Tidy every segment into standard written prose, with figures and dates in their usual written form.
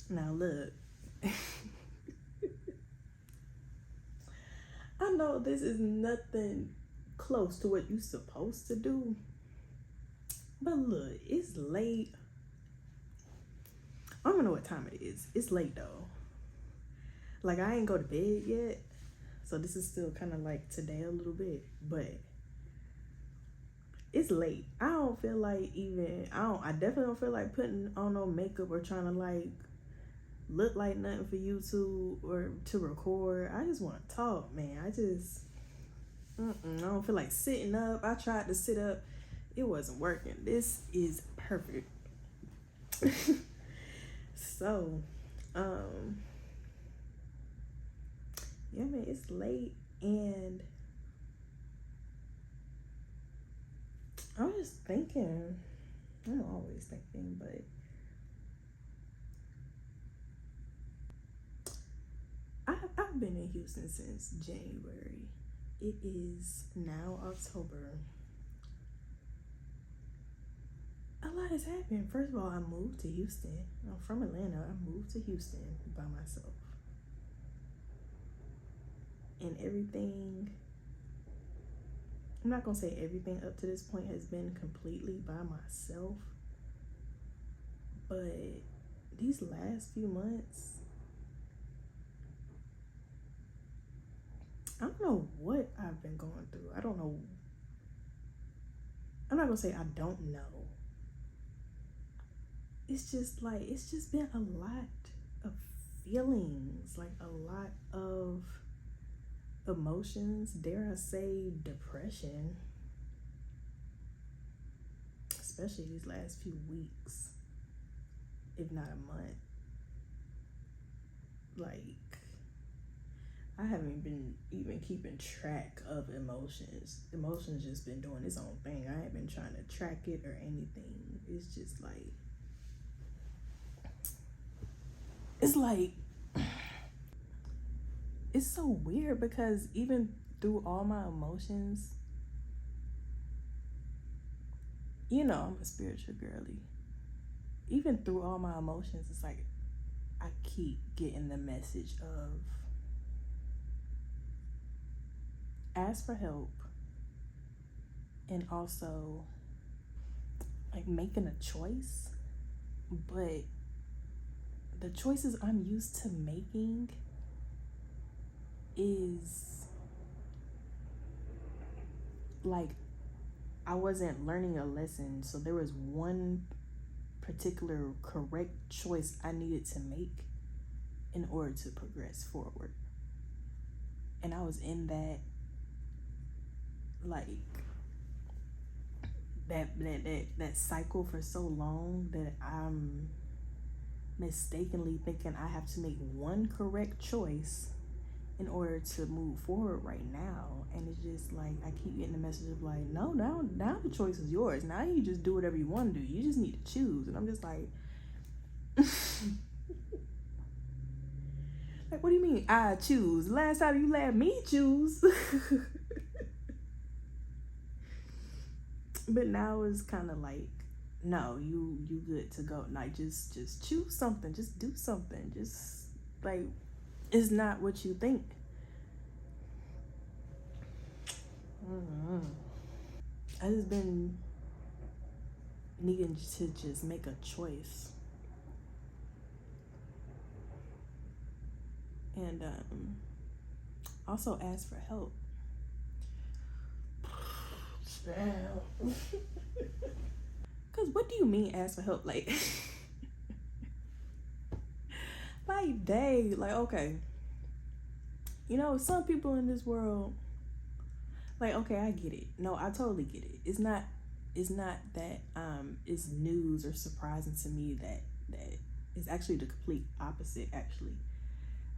Now look, I know this is nothing close to what you're supposed to do, but look, it's late. I don't know what time it is. It's late though. Like I ain't go to bed yet, so this is still kind of like today a little bit, but it's late. I don't feel like even I definitely don't feel like putting on no makeup or trying to like look like nothing for YouTube or to record. I just want to talk, man. I don't feel like sitting up. I tried to sit up. It wasn't working. This is perfect. So, yeah, man, it's late and I was just thinking, I'm always thinking, but I've been in Houston since January. It is now October. A lot has happened. First of all, I moved to Houston. I'm from Atlanta. I moved to Houston by myself. And everything, I'm not going to say everything up to this point has been completely by myself. But these last few months, I don't know what I've been going through. I don't know. I'm not going to say I don't know. It's just been a lot of feelings, like a lot of emotions, dare I say depression, especially these last few weeks, if not a month. Like, I haven't been even keeping track of emotions. Emotions just been doing its own thing. I ain't been trying to track it or anything. It's like it's so weird because even through all my emotions, I'm a spiritual girly. Even through all my emotions, it's like I keep getting the message of ask for help and also like making a choice, but the choices I'm used to making is like I wasn't learning a lesson, so there was one particular correct choice I needed to make in order to progress forward. And I was in that like that cycle for so long that I'm mistakenly thinking I have to make one correct choice in order to move forward right now. And it's just like I keep getting the message of like, no, now the choice is yours. Now you just do whatever you want to do. You just need to choose. And I'm just like like, what do you mean I choose? Last time you let me choose. But now it's kind of like, no, you good to go. Like just choose something. Just do something. Just like it's not what you think. I just been needing to just make a choice. And also ask for help. Cause what do you mean ask for help? Like like dang, like okay. Some people in this world, like okay, I get it. No, I totally get it. It's not that it's news or surprising to me that is actually the complete opposite actually.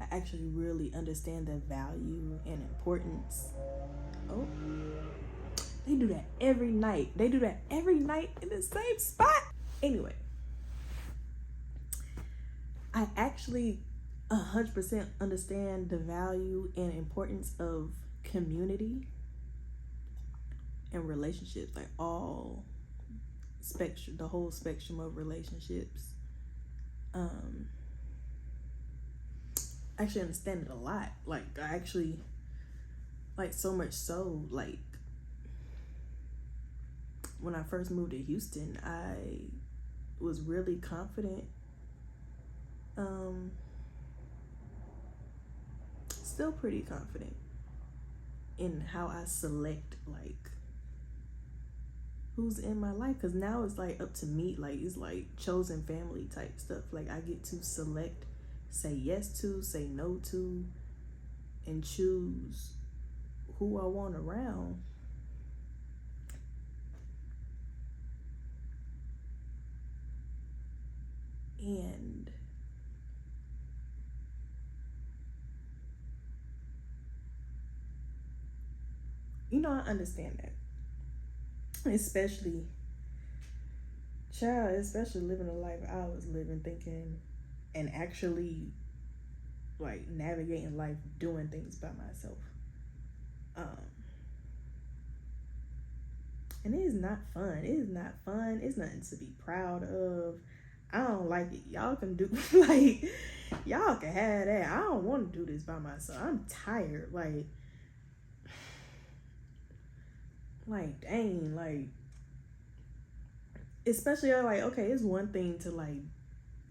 I actually really understand the value and importance. Oh, they do that every night. They do that every night in the same spot. Anyway, I actually 100% understand the value and importance of community and relationships, like all spectrum, the whole spectrum of relationships. actually understand it a lot. Like, I actually, like, so much so, like, when I first moved to Houston, I was really confident. Still pretty confident in how I select, like, who's in my life, because now it's like up to me. Like, it's like chosen family type stuff. Like, I get to select, say yes to, say no to, and choose who I want around. And I understand that, especially especially living the life I was living, thinking and actually like navigating life, doing things by myself. And it is not fun. It is not fun. It's nothing to be proud of. I don't like it. Y'all can do like, y'all can have that. I don't want to do this by myself. I'm tired. Like dang, like, especially like, okay, it's one thing to like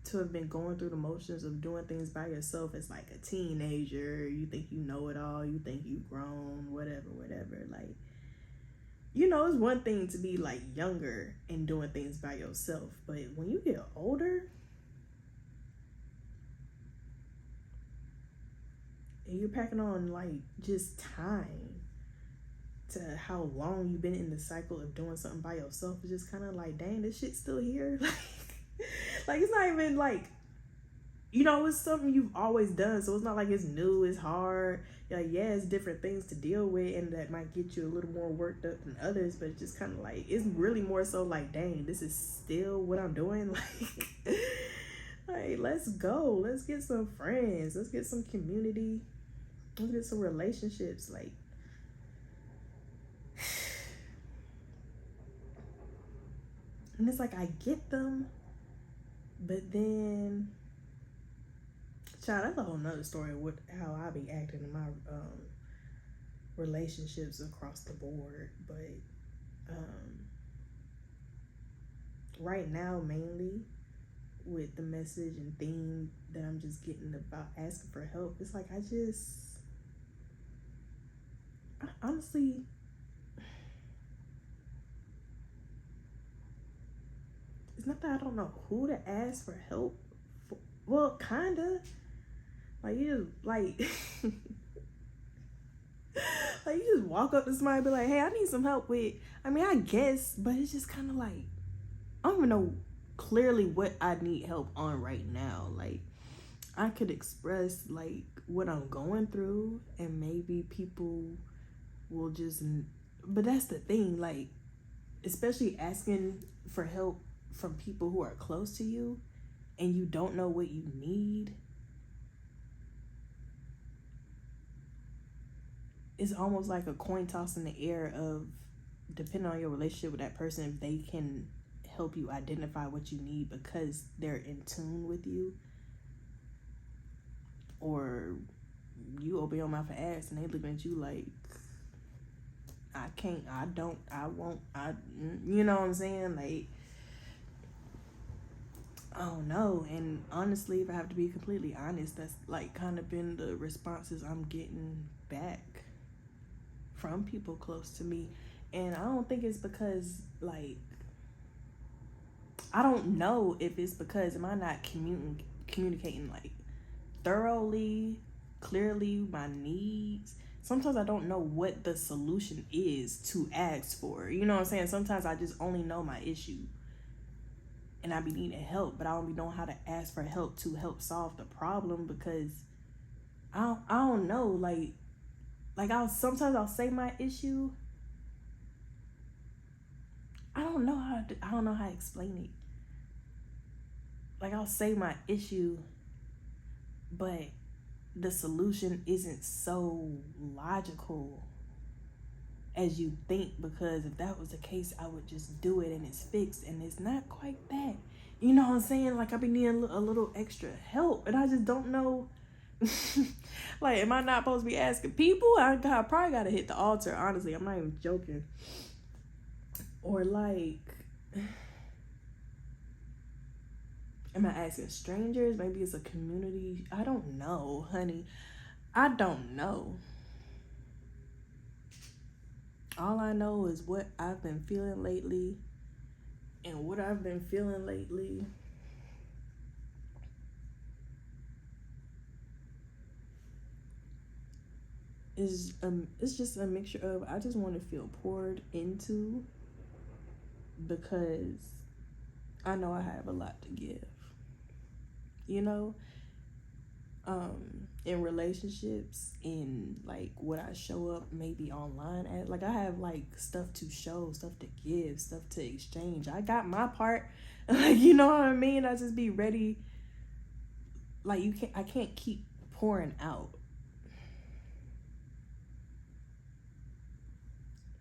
to have been going through the motions of doing things by yourself as like a teenager. You think you know it all. You think you've grown. Whatever. Like, it's one thing to be like younger and doing things by yourself, but when you get older and you're packing on like just time to how long you've been in the cycle of doing something by yourself, it's just kind of like, dang, this shit's still here. Like it's not even like, it's something you've always done, so it's not like it's new, it's hard. Like, yeah, it's different things to deal with, and that might get you a little more worked up than others, but it's just kind of like, it's really more so like, dang, this is still what I'm doing. Like, let's go. Let's get some friends. Let's get some community. Let's get some relationships. Like, and it's like, I get them, but then, child, that's a whole nother story with how I be acting in my relationships across the board. But right now, mainly with the message and theme that I'm just getting about asking for help, it's like I honestly, it's not that I don't know who to ask for help for. Well, kinda. Like, you just like like, you just walk up to somebody and be like, hey, I need some help with, I mean, I guess, but it's just kind of like, I don't even know clearly what I need help on right now. Like, I could express like what I'm going through, and maybe people will just, but that's the thing, like, especially asking for help from people who are close to you and you don't know what you need, it's almost like a coin toss in the air of, depending on your relationship with that person, if they can help you identify what you need because they're in tune with you, or you open your mouth and ask and they looking at you like, I can't, I don't, I won't, you know what I'm saying? Like, I don't know. And honestly, if I have to be completely honest, that's like kind of been the responses I'm getting back from people close to me. And I don't think it's because, like, I don't know if it's because, am I not communicating like thoroughly, clearly my needs? Sometimes I don't know what the solution is to ask for. You know what I'm saying? Sometimes I just only know my issue and I be needing help, but I don't be knowing how to ask for help to help solve the problem, because I don't know. Like sometimes I'll say my issue. I don't know how to explain it. Like, I'll say my issue, but the solution isn't so logical as you think, because if that was the case, I would just do it and it's fixed, and it's not quite that. You know what I'm saying? Like, I be needing a little extra help, and I just don't know Like, am I not supposed to be asking people? I probably gotta hit the altar, honestly. I'm not even joking. Or like, am I asking strangers? Maybe it's a community. I don't know, honey. I don't know. All I know is what I've been feeling lately. And what I've been feeling lately is it's just a mixture of, I just want to feel poured into, because I know I have a lot to give. You know, in relationships, in like what I show up maybe online at, like I have like stuff to show, stuff to give, stuff to exchange. I got my part. Like, you know what I mean? I just be ready. Like, I can't keep pouring out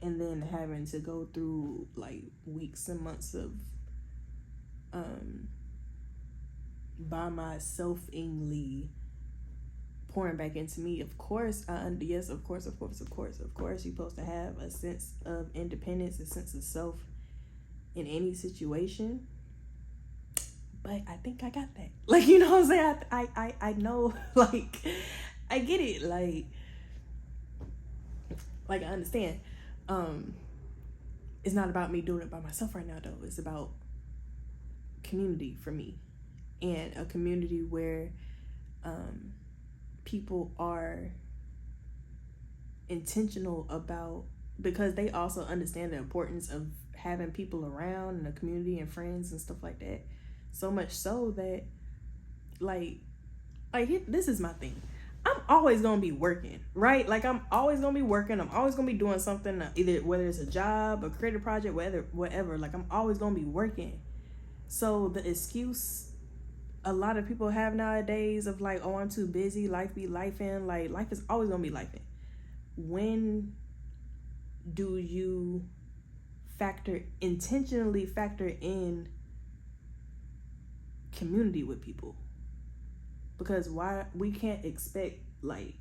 and then having to go through like weeks and months of by myself-ingly pouring back into me. Of course, yes, of course, you're supposed to have a sense of independence, a sense of self in any situation. But I think I got that. Like, you know what I'm saying? I know, like, I get it. Like I understand. It's not about me doing it by myself right now, though. It's about community for me, and a community where people are intentional about, because they also understand the importance of having people around in a community and friends and stuff like that. So much so that like this is my thing. I'm always gonna be working, right? Like, I'm always gonna be working. I'm always gonna be doing something, either whether it's a job, a creative project, whatever. Like, I'm always gonna be working. So the excuse a lot of people have nowadays of like, oh, I'm too busy, life be lifing. Like, life is always gonna be lifing. When do you intentionally factor in community with people? Because why we can't expect like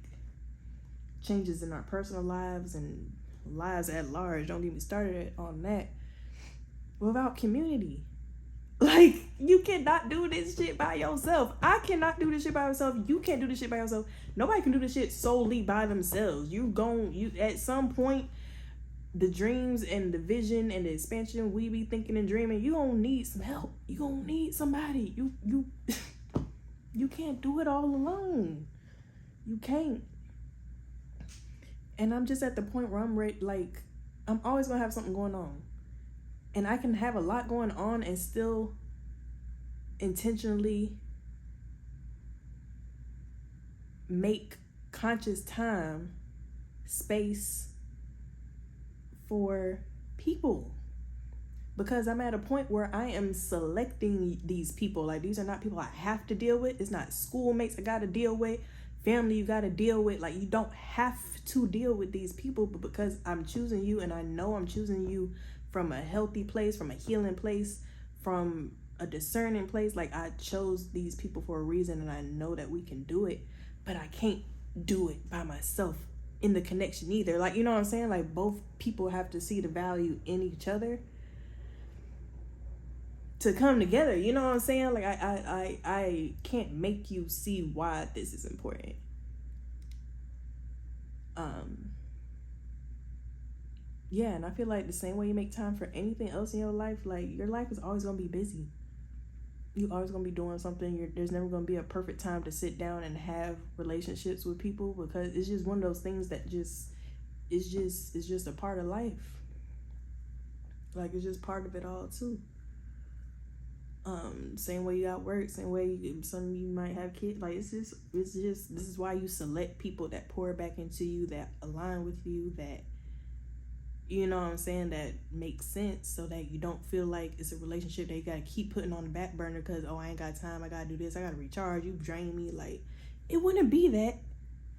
changes in our personal lives and lives at large, don't get me started on that, without community. Like, you cannot do this shit by yourself. I cannot do this shit by myself. You can't do this shit by yourself. Nobody can do this shit solely by themselves. You at some point, the dreams and the vision and the expansion we be thinking and dreaming, you gonna need some help. You gonna need somebody. You can't do it all alone. You can't. And I'm just at the point where I'm ready. Like, I'm always gonna have something going on. And I can have a lot going on and still intentionally make conscious time, space for people. Because I'm at a point where I am selecting these people. Like, these are not people I have to deal with. It's not schoolmates I gotta deal with, family you gotta deal with. Like, you don't have to deal with these people, but because I'm choosing you, and I know I'm choosing you from a healthy place, from a healing place, from a discerning place. Like, I chose these people for a reason, and I know that we can do it, but I can't do it by myself in the connection either. Like, you know what I'm saying? Like, both people have to see the value in each other to come together. You know what I'm saying? Like, I can't make you see why this is important. Yeah, and I feel like the same way you make time for anything else in your life, like, your life is always gonna be busy. You always gonna be doing something. There's never gonna be a perfect time to sit down and have relationships with people, because it's just one of those things that it's just a part of life. Like, it's just part of it all too. Same way you got work, same way some of you might have kids. Like, it's just this is why you select people that pour back into you, that align with you, that, you know what I'm saying, that makes sense, so that you don't feel like it's a relationship that you gotta keep putting on the back burner because, oh, I ain't got time, I gotta do this, I gotta recharge, you drain me. Like, it wouldn't be that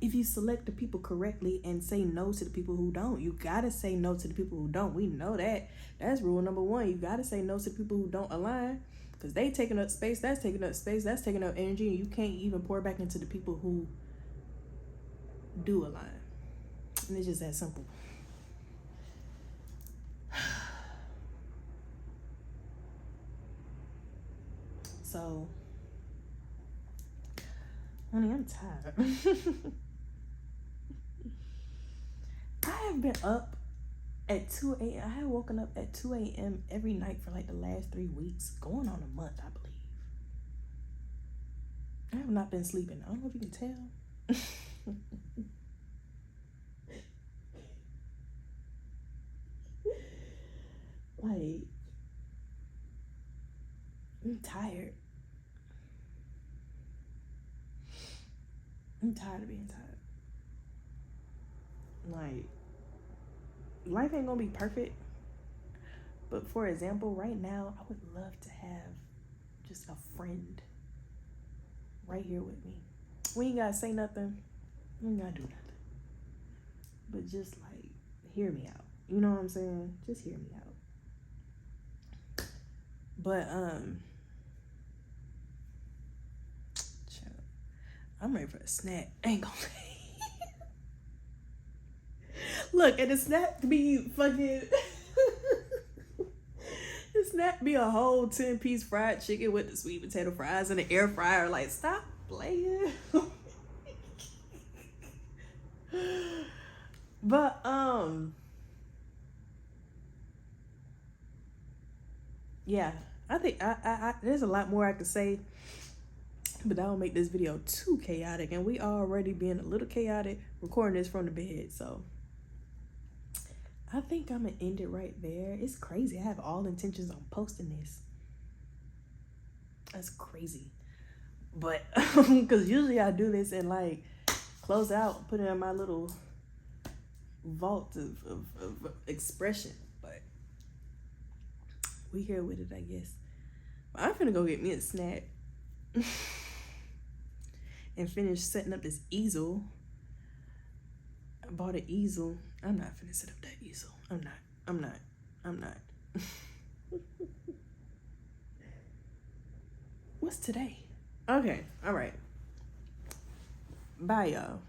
if you select the people correctly and say no to the people who don't. You gotta say no to the people who don't. We know that. That's rule number one. You gotta say no to the people who don't align. Because they taking up space, that's taking up space, that's taking up energy, and you can't even pour back into the people who do align. And it's just that simple. So, honey, I'm tired. I have been up at 2 a.m. I have woken up at 2 a.m. every night for like the last 3 weeks, going on a month, I believe. I have not been sleeping. I don't know if you can tell. Like, I'm tired. I'm tired of being tired. Like, life ain't gonna be perfect. But for example, right now, I would love to have just a friend right here with me. We ain't gotta say nothing. We ain't gotta do nothing. But just like, hear me out. You know what I'm saying? Just hear me out. But, I'm ready for a snack. I ain't gonna look, and the snack be fucking the snack be a whole 10-piece fried chicken with the sweet potato fries in the air fryer. Like, stop playing. But yeah, I think I there's a lot more I could say, but that will make this video too chaotic, and we already being a little chaotic recording this from the bed. So I think I'm gonna end it right there. It's crazy. I have all intentions on posting this. That's crazy. But because usually I do this and like close out, put it in my little vault of expression. But we here with it, I guess. But I'm finna go get me a snack and finish setting up this easel. I bought an easel. I'm not finna set up that easel. I'm not. What's today? Okay, all right. Bye, y'all.